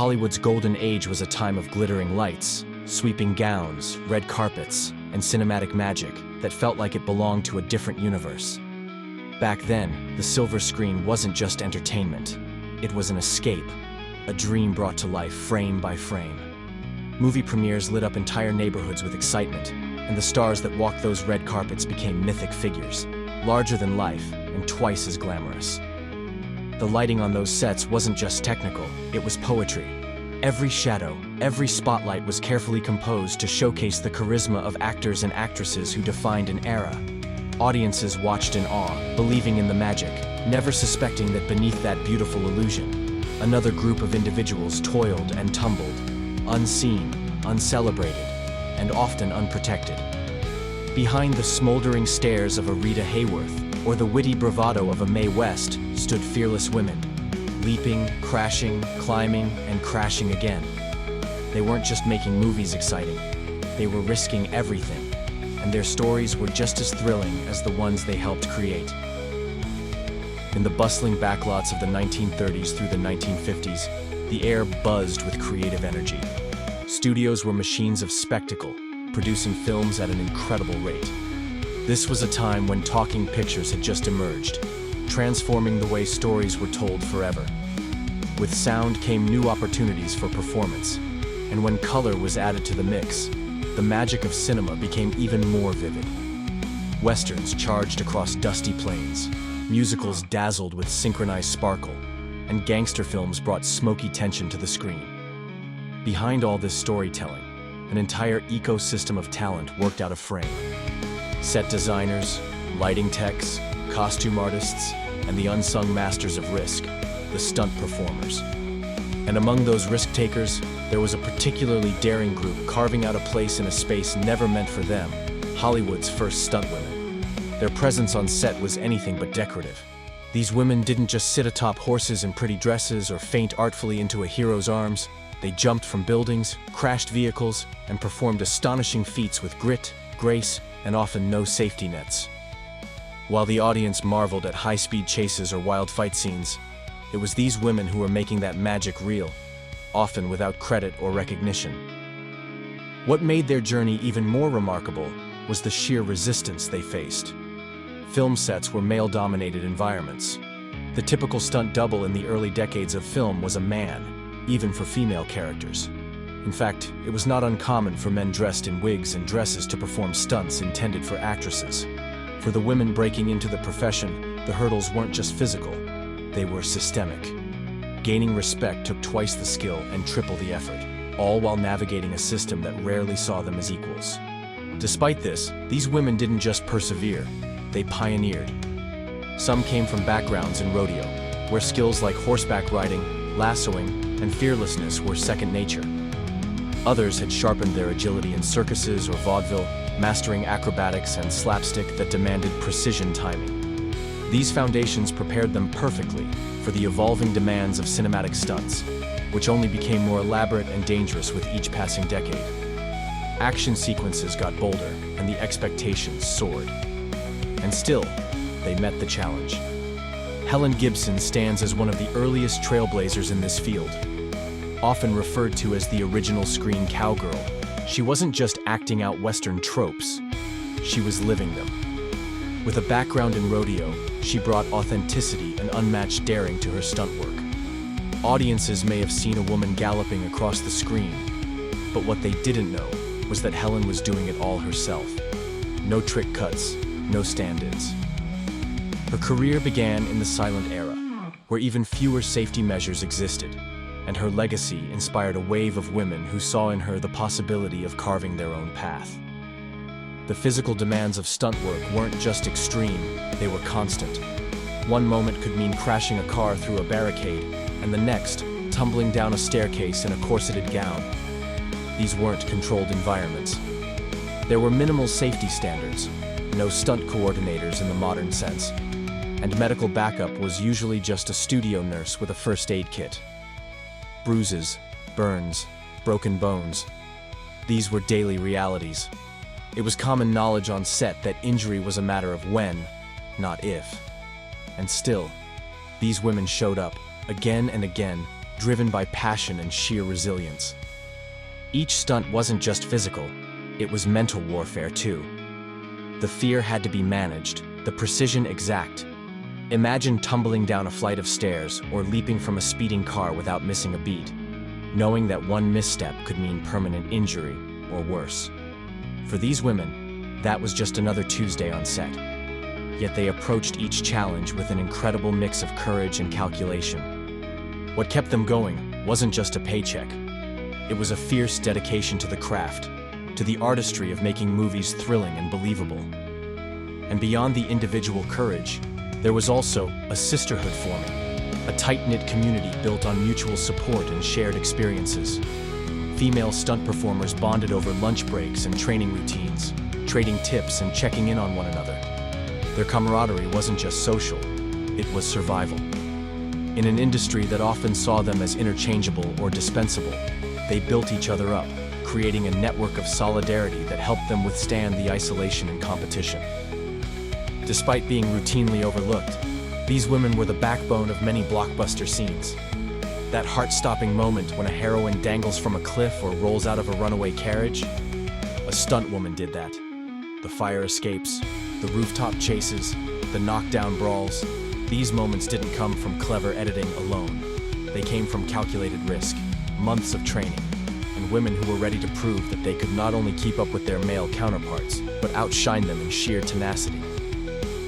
Hollywood's golden age was a time of glittering lights, sweeping gowns, red carpets, and cinematic magic that felt like it belonged to a different universe. Back then, the silver screen wasn't just entertainment. It was an escape, a dream brought to life frame by frame. Movie premieres lit up entire neighborhoods with excitement, and the stars that walked those red carpets became mythic figures, larger than life and twice as glamorous. The lighting on those sets wasn't just technical, it was poetry. Every shadow, every spotlight was carefully composed to showcase the charisma of actors and actresses who defined an era. Audiences watched in awe, believing in the magic, never suspecting that beneath that beautiful illusion, another group of individuals toiled and tumbled, unseen, uncelebrated, and often unprotected. Behind the smoldering stares of a Rita Hayworth or the witty bravado of a Mae West stood fearless women, leaping, crashing, climbing, and crashing again. They weren't just making movies exciting, they were risking everything, and their stories were just as thrilling as the ones they helped create. In the bustling backlots of the 1930s through the 1950s, the air buzzed with creative energy. Studios were machines of spectacle, producing films at an incredible rate. This was a time when talking pictures had just emerged, transforming the way stories were told forever. With sound came new opportunities for performance, and when color was added to the mix, the magic of cinema became even more vivid. Westerns charged across dusty plains, musicals dazzled with synchronized sparkle, and gangster films brought smoky tension to the screen. Behind all this storytelling, an entire ecosystem of talent worked out a frame. Set designers, lighting techs, costume artists, and the unsung masters of risk, the stunt performers. And among those risk takers, there was a particularly daring group carving out a place in a space never meant for them, Hollywood's first stuntwomen. Their presence on set was anything but decorative. These women didn't just sit atop horses in pretty dresses or faint artfully into a hero's arms. They jumped from buildings, crashed vehicles, and performed astonishing feats with grit, grace, and often no safety nets. While the audience marveled at high-speed chases or wild fight scenes, it was these women who were making that magic real, often without credit or recognition. What made their journey even more remarkable was the sheer resistance they faced. Film sets were male-dominated environments. The typical stunt double in the early decades of film was a man, even for female characters. In fact, it was not uncommon for men dressed in wigs and dresses to perform stunts intended for actresses. For the women breaking into the profession, the hurdles weren't just physical, they were systemic. Gaining respect took twice the skill and triple the effort, all while navigating a system that rarely saw them as equals. Despite this, these women didn't just persevere, they pioneered. Some came from backgrounds in rodeo, where skills like horseback riding, lassoing, and fearlessness were second nature. Others had sharpened their agility in circuses or vaudeville, mastering acrobatics and slapstick that demanded precision timing. These foundations prepared them perfectly for the evolving demands of cinematic stunts, which only became more elaborate and dangerous with each passing decade. Action sequences got bolder, and the expectations soared. And still, they met the challenge. Helen Gibson stands as one of the earliest trailblazers in this field. Often referred to as the original screen cowgirl, she wasn't just acting out Western tropes, she was living them. With a background in rodeo, she brought authenticity and unmatched daring to her stunt work. Audiences may have seen a woman galloping across the screen, but what they didn't know was that Helen was doing it all herself. No trick cuts, no stand-ins. Her career began in the silent era, where even fewer safety measures existed, and her legacy inspired a wave of women who saw in her the possibility of carving their own path. The physical demands of stunt work weren't just extreme, they were constant. One moment could mean crashing a car through a barricade, and the next, tumbling down a staircase in a corseted gown. These weren't controlled environments. There were minimal safety standards, no stunt coordinators in the modern sense, and medical backup was usually just a studio nurse with a first aid kit. Bruises, burns, broken bones. These were daily realities. It was common knowledge on set that injury was a matter of when, not if. And still, these women showed up, again and again, driven by passion and sheer resilience. Each stunt wasn't just physical, it was mental warfare too. The fear had to be managed, the precision exact. Imagine tumbling down a flight of stairs or leaping from a speeding car without missing a beat, knowing that one misstep could mean permanent injury or worse. For these women, that was just another Tuesday on set. Yet they approached each challenge with an incredible mix of courage and calculation. What kept them going wasn't just a paycheck. It was a fierce dedication to the craft, to the artistry of making movies thrilling and believable. And beyond the individual courage, there was also a sisterhood forming, a tight-knit community built on mutual support and shared experiences. Female stunt performers bonded over lunch breaks and training routines, trading tips and checking in on one another. Their camaraderie wasn't just social, it was survival. In an industry that often saw them as interchangeable or dispensable, they built each other up, creating a network of solidarity that helped them withstand the isolation and competition. Despite being routinely overlooked, these women were the backbone of many blockbuster scenes. That heart-stopping moment when a heroine dangles from a cliff or rolls out of a runaway carriage? A stunt woman did that. The fire escapes, the rooftop chases, the knockdown brawls. These moments didn't come from clever editing alone. They came from calculated risk, months of training, and women who were ready to prove that they could not only keep up with their male counterparts, but outshine them in sheer tenacity.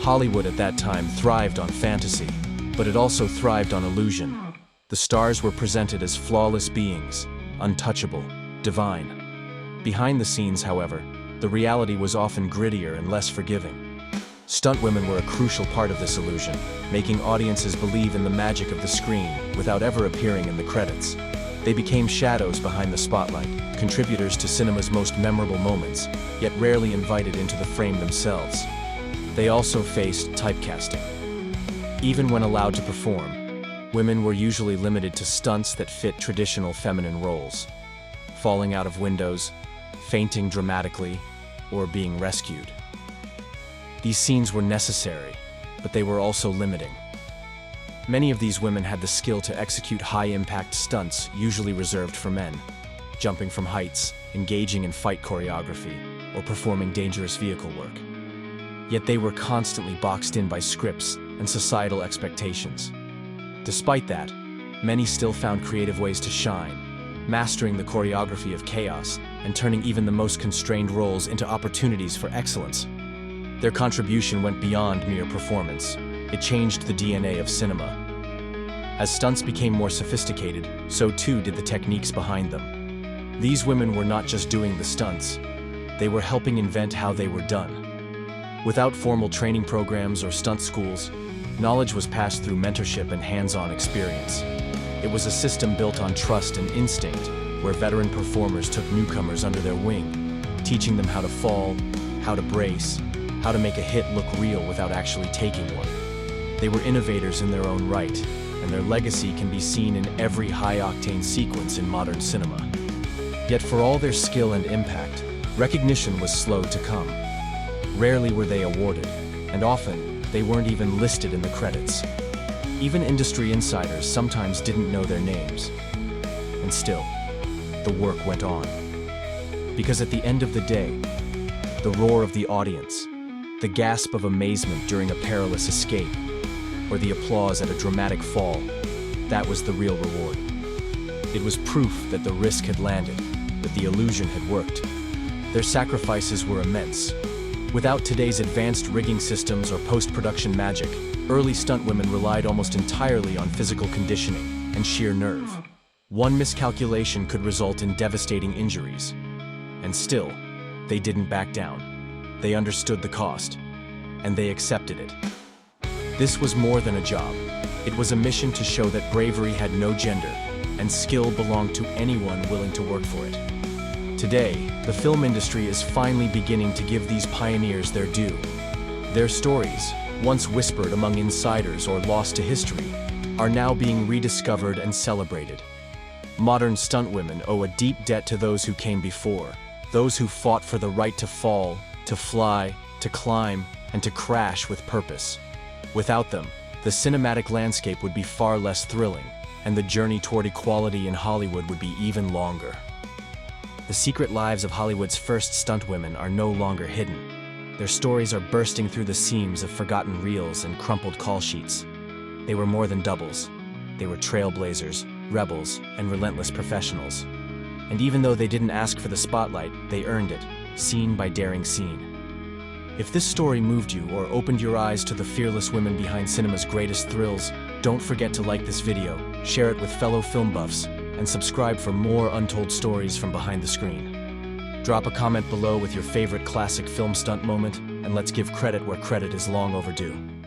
Hollywood at that time thrived on fantasy, but it also thrived on illusion. The stars were presented as flawless beings, untouchable, divine. Behind the scenes, however, the reality was often grittier and less forgiving. Stunt women were a crucial part of this illusion, making audiences believe in the magic of the screen without ever appearing in the credits. They became shadows behind the spotlight, contributors to cinema's most memorable moments, yet rarely invited into the frame themselves. They also faced typecasting. Even when allowed to perform, women were usually limited to stunts that fit traditional feminine roles. Falling out of windows, fainting dramatically, or being rescued. These scenes were necessary, but they were also limiting. Many of these women had the skill to execute high-impact stunts usually reserved for men, jumping from heights, engaging in fight choreography, or performing dangerous vehicle work. Yet they were constantly boxed in by scripts and societal expectations. Despite that, many still found creative ways to shine, mastering the choreography of chaos and turning even the most constrained roles into opportunities for excellence. Their contribution went beyond mere performance. It changed the DNA of cinema. As stunts became more sophisticated, so too did the techniques behind them. These women were not just doing the stunts, they were helping invent how they were done. Without formal training programs or stunt schools, knowledge was passed through mentorship and hands-on experience. It was a system built on trust and instinct, where veteran performers took newcomers under their wing, teaching them how to fall, how to brace, how to make a hit look real without actually taking one. They were innovators in their own right, and their legacy can be seen in every high-octane sequence in modern cinema. Yet for all their skill and impact, recognition was slow to come. Rarely were they awarded, and often they weren't even listed in the credits. Even industry insiders sometimes didn't know their names. And still, the work went on. Because at the end of the day, the roar of the audience, the gasp of amazement during a perilous escape, or the applause at a dramatic fall, that was the real reward. It was proof that the risk had landed, that the illusion had worked. Their sacrifices were immense. Without today's advanced rigging systems or post-production magic, early stunt women relied almost entirely on physical conditioning and sheer nerve. One miscalculation could result in devastating injuries. And still, they didn't back down. They understood the cost, and they accepted it. This was more than a job. It was a mission to show that bravery had no gender, and skill belonged to anyone willing to work for it. Today, the film industry is finally beginning to give these pioneers their due. Their stories, once whispered among insiders or lost to history, are now being rediscovered and celebrated. Modern stunt women owe a deep debt to those who came before, those who fought for the right to fall, to fly, to climb, and to crash with purpose. Without them, the cinematic landscape would be far less thrilling, and the journey toward equality in Hollywood would be even longer. The secret lives of Hollywood's first stunt women are no longer hidden. Their stories are bursting through the seams of forgotten reels and crumpled call sheets. They were more than doubles. They were trailblazers, rebels, and relentless professionals. And even though they didn't ask for the spotlight, they earned it, scene by daring scene. If this story moved you or opened your eyes to the fearless women behind cinema's greatest thrills, don't forget to like this video, share it with fellow film buffs, and subscribe for more untold stories from behind the screen. Drop a comment below with your favorite classic film stunt moment, and let's give credit where credit is long overdue.